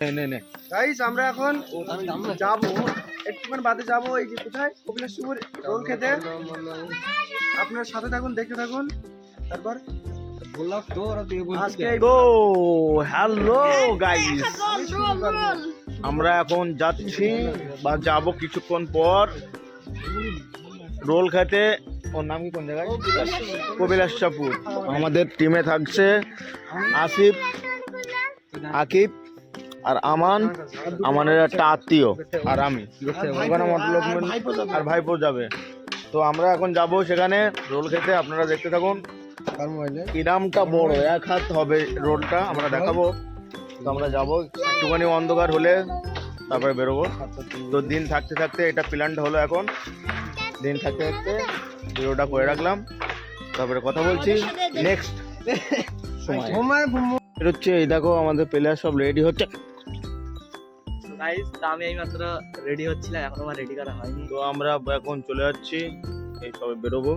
Guys আমরা এখন যাবো একটুখানি বাদে যাবো এই যে কোথায় কপিলেশ্বর রোল খেতে। আপনার সাথে থাকুন, দেখতে থাকুন। তারপর হ্যালো গাইস, আমরা এখন যাচ্ছি বা যাব কিছুক্ষণ পর রোল খেতে। ওর নাম কি, কোন জায়গায়? কপিলেশ্বর। আমাদের টিমে থাকছে আসিফ, আকিব আর আমানের একটা আত্মীয় আর আমি, আর ভাইপো যাবে। তো আমরা এখন যাব সেখানে রোল খেতে, আপনারা দেখতে থাকুন। ইনামটা বড়, 1 হাত হবে রোলটা, আমরা দেখাবো। তো আমরা যাবো, একটুখানি অন্ধকার হলে তারপরে বেরোবো। তো দিন থাকতে থাকতে এটা প্ল্যানটা হলো, এখন দিন থাকতে থাকতে ভিডিওটা করে রাখলাম, তারপরে কথা বলছি নেক্সট সময়। হচ্ছে এই দেখো আমাদের প্লেয়ার সব রেডি হচ্ছে। আমি এইমাত্র রেডি হচ্ছিলাম, এখন আমার রেডি করা হয়নি। তো আমরা এখন চলে যাচ্ছি, এই সবে বেরোবো।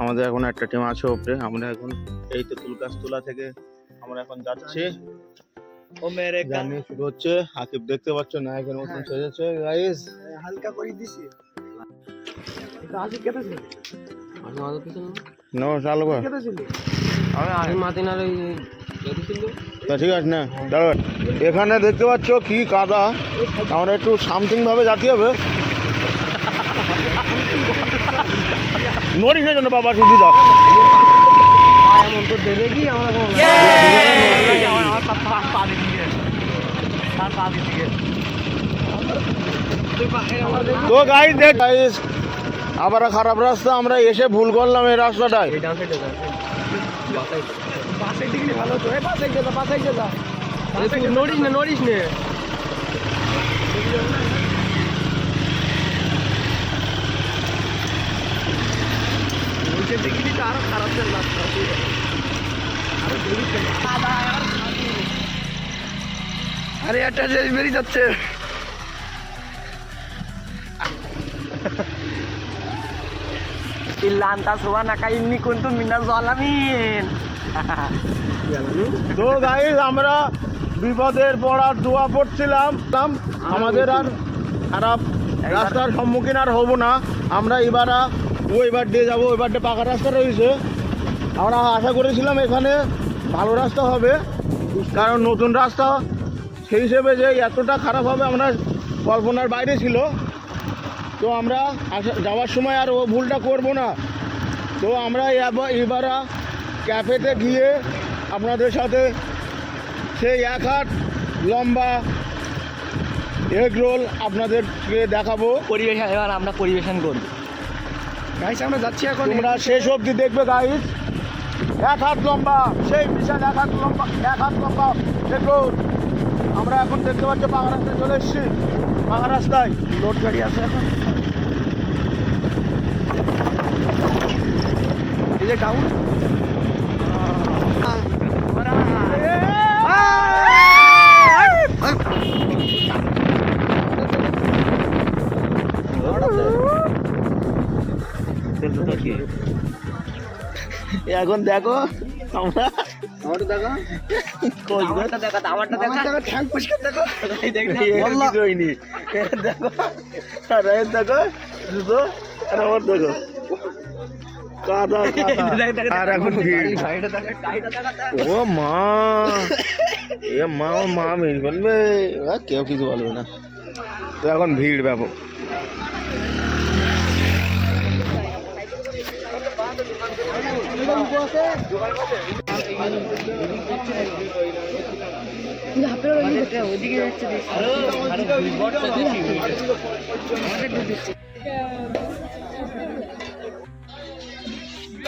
আমাদের এখন একটা টিম আছে ওপরে, আমরা এখন এই তো তুলকাশতলা থেকে আমরা এখন যাচ্ছি। ও মেরে জার্নি শুরু হচ্ছে। আকিব দেখতে পাচ্ছ নায়কের মতন সেজেছে গাইস, হালকা করে দিছি। আজকে কেটে ছিল নো চালু কর। কেটে ছিল আমি মাদিনার ওই তা ঠিক আছে না, দাঁড়া। এখানে দেখতে পাচ্ছ কি কাদা, আমরা একটু সামথিং ভাবে যাতে হবে। নড়িস না জন্য বাবা, শুধু দাও এমন তো দেবে কি আমরা তো গাইস দেখ গাইস, আবার খারাপ রাস্তা, আমরা এসে ভুল করলাম এই রাস্তাটায়। বাসের দিকে ভালো তো, বাসে গেলা নড়িস না নিচের দিকে তো আরো খারাপ রাস্তা, আরো দেরি চলে। আরে একটা যে বেরিয়ে যাচ্ছে। Lantas wana ka ini kuntum minal zalamin. তো গাইস আমরা বিপদের পর আর দোয়া পড়ছিলাম, আমাদের আর খারাপ রাস্তার সম্মুখীন আর হব না। আমরা ওইবার দিয়ে যাবো, ওইবার দিয়ে পাকা রাস্তা রয়েছে। আমরা আশা করেছিলাম এখানে ভালো রাস্তা হবে, কারণ নতুন রাস্তা সেই হিসেবে যে এতটা খারাপ হবে আমরা কল্পনার বাইরে ছিল। তো আমরা যাওয়ার সময় আর ও ভুলটা করব না। তো আমরা এবার ক্যাফেতে গিয়ে আপনাদের সাথে সেই 1 হাত লম্বা এগ রোল আপনাদেরকে দেখাবো। পরিবেশন এবার আমরা পরিবেশন করব। গাইস আমরা যাচ্ছি এখন, তোমরা শেষ অবধি দেখবে গাইস। 1 হাত লম্বা, সেই বিশাল 1 হাত লম্বা এগ রোল। আমরা এখন দেখতে পাচ্ছি পাকা রাস্তায় চলে এসেছি। পাকা রাস্তায় লোড গাড়ি আছে এখন, এই যে ডাউন। এখন দেখো আমরা আমারটা দেখা ঠ্যাং পরিষ্কার দেখো। দেখো দুটো আর আমার দেখো কাদা আর এখন ও মা, মা মেন বলবে, কেউ কিছু বলবে না। তো এখন ভিড় ব্যাপক।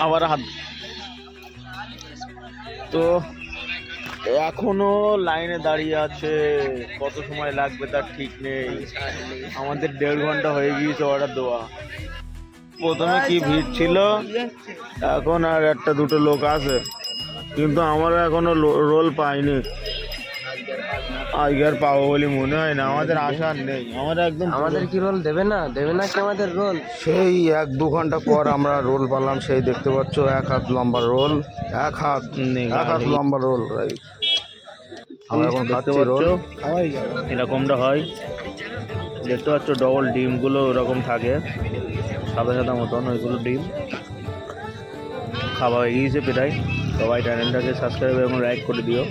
আবার হাত তো এখনো লাইনে দাঁড়িয়ে আছে, কত সময় লাগবে তার ঠিক নেই। আমাদের 1.5 ঘন্টা হয়ে গিয়েছে অর্ডার দেওয়া। প্রথমে কি ভিড় ছিল, এখন আর 1-2 লোক আছে, কিন্তু আমরা এখনো রোল পাইনি। আজকে আর পাবো বলে মনে হয় না, আমাদের আশা নেই। আমাদের কি রোল দেবে না কি আমাদের রোল? সেই 1-2 ঘন্টা পর আমরা রোল পেলাম। সেই দেখতে পাচ্ছ 1 হাত লম্বা রোল, 1 হাত লম্বা রোল। আমরা এখন দেখতে পাচ্ছ এরকমটা হয়, দেখতে পাচ্ছ ডবল ডিমগুলো ওরকম থাকে সাদা সাদা মতন, ওইগুলো ডিম খাওয়া হয়ে গিয়েছে প্রায়। সবাই চ্যানেলটাকে সাবস্ক্রাইব এবং লাইক করে দিও।